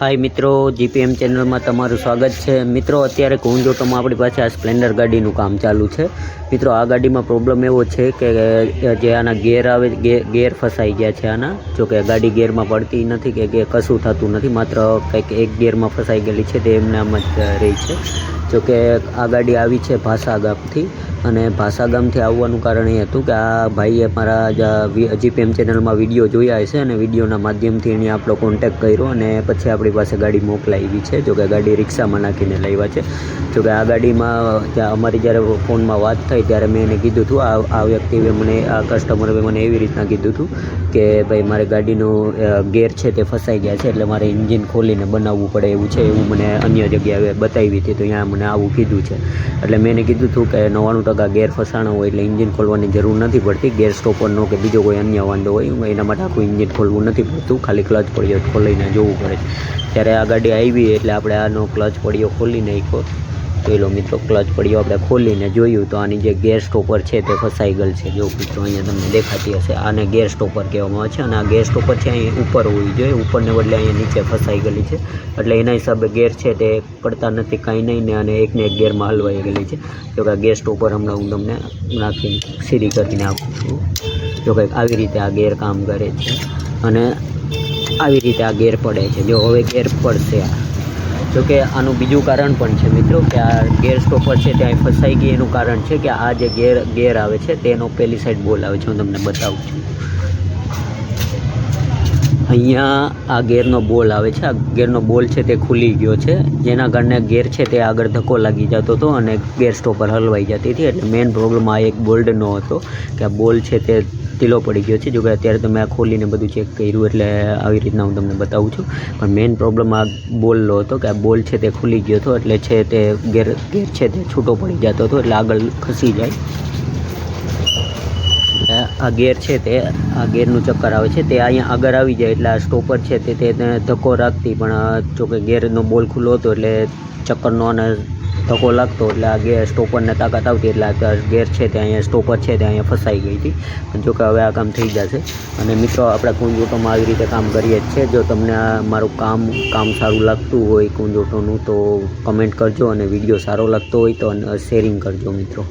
हाय मित्रों, GPM channel में तमारू स्वागत है। मित्रों अत्यारे कूंजोटों अपनी पास आ स्प्लेन्डर गाड़ी काम चालू है। मित्रों आ गाड़ी में प्रॉब्लम एवो है कि जे आना गेर आवे गेर फसाई गया है। आना जो कि गाड़ी गेर में पड़ती नहीं कि कशुं थतुं नथी, मात्र कंईक एक गेर में फसाई गई है। एमने एम ज रही है। जो कि आ गाड़ी आई है भाषा गामथी અને ભાષા ગામથી આવવાનું કારણ એ હતું કે આ ભાઈએ મારા જીપીએમ ચેનલમાં વિડીયો જોયા છે અને વિડીયોના માધ્યમથી એણે આપણો કોન્ટેક્ટ કર્યો અને પછી આપણી પાસે ગાડી મોકલાવી છે। જો કે ગાડી રિક્ષામાં નાખીને લાવ્યા છે। જો કે આ ગાડીમાં અમારી જ્યારે ફોનમાં વાત થઈ ત્યારે મેં એને કીધું હતું, આ વ્યક્તિએ મને આ કસ્ટમરે મને એવી રીતના કીધું હતું કે ભાઈ મારે ગાડીનું ગેર છે તે ફસાઈ ગયા છે, એટલે મારે એન્જિન ખોલીને બનાવવું પડે એવું છે, એવું મને અન્ય જગ્યાએ બતાવી હતી। તો અહીંયા મને આવું કીધું છે। એટલે મેં એને કીધું હતું કે 99% ગેર ફસાણો હોય એટલે એન્જિન ખોલવાની જરૂર નથી પડતી। ગેર સ્ટોપરનો કે બીજો કોઈ અન્ય વાંધો હોય એના માટે આખું એન્જિન ખોલવું નથી પડતું, ખાલી ક્લચ પડ્યો ખોલીને જોવું પડે। ત્યારે આ ગાડી આવી એટલે આપણે આનો ક્લચ પડ્યો ખોલી નાખ્યો। જોઈ લો મિત્રો, ક્લચ પડ્યો આપણે ખોલીને જોયું તો આની જે ગેર સ્ટોપર છે તે ફસાઈ ગયેલ છે। જો મિત્રો અહીંયા તમને દેખાતી હશે, આને ગેર સ્ટોપર કહેવામાં આવે છે અને આ ગેર સ્ટોપર છે અહીં ઉપર હોવી જોઈએ, ઉપરને બદલે અહીંયા નીચે ફસાઈ ગયેલી છે। એટલે એના હિસાબે ગેર છે તે પડતા નથી કાંઈ નહીં ને, અને એકને એક ગેરમાં હલવાઈ ગયેલી છે। જો કે ગેર સ્ટોપર હમણાં હું તમને નાખીને સીધી કરીને આપું છું। જો કંઈક આવી રીતે આ ગેર કામ કરે છે અને આવી રીતે આ ગેર પડે છે। જો હવે ગેર પડશે। જો કે આનું બીજું કારણ પણ છે મિત્રો કે આ ગેર સ્ટોપર છે ત્યાં ફસાઈ ગઈ એનું કારણ છે કે આ જે ગેર આવે છે તેનો પેલી સાઈડ બોલ આવે છે। હું તમને બતાવું છું, અહીંયા આ ગેરનો બોલ આવે છે, આ ગેરનો બોલ છે તે ખુલી ગયો છે, જેના કારણે ગેર છે તે આગળ ધક્કો લાગી જતો હતો અને ગેર સ્ટોપર હલવાઈ જતી હતી। એટલે મેઇન પ્રોબ્લેમ આ એક બોલ્ટનો હતો કે આ બોલ છે તે ઢીલો પડી ગયો છે। જો કે અત્યારે તમે આ ખોલીને બધું ચેક કર્યું એટલે આવી રીતના હું તમને બતાવું છું, પણ મેઇન પ્રોબ્લેમ આ બોલનો હતો કે આ બોલ છે તે ખુલી ગયો હતો, એટલે છે તે ગેર છે તે છૂટો પડી જતો હતો, એટલે આગળ ખસી જાય। આ ગેર છે તે આ ગેરનું ચક્કર આવે છે તે અહીંયા આગળ આવી જાય એટલે આ સ્ટોપર છે તે તેને ધક્કો રાખતી, પણ જો કે ગેરનો બોલ ખુલ્લો હતો એટલે ચક્કરનો અને ધક્કો લાગતો એટલે આ ગેર સ્ટોપરને તાકાત આવતી એટલે આ ગેર છે તે અહીંયા સ્ટોપર છે તે અહીંયા ફસાઈ ગઈ હતી। પણ જો કે હવે આ કામ થઈ જશે। અને મિત્રો આપણે કુંજોટોમાં આવી રીતે કામ કરીએ જ છે। જો તમને આ મારું કામ સારું લાગતું હોય કુંજોટોનું તો કમેન્ટ કરજો, અને વિડીયો સારો લાગતો હોય તો શેરિંગ કરજો મિત્રો।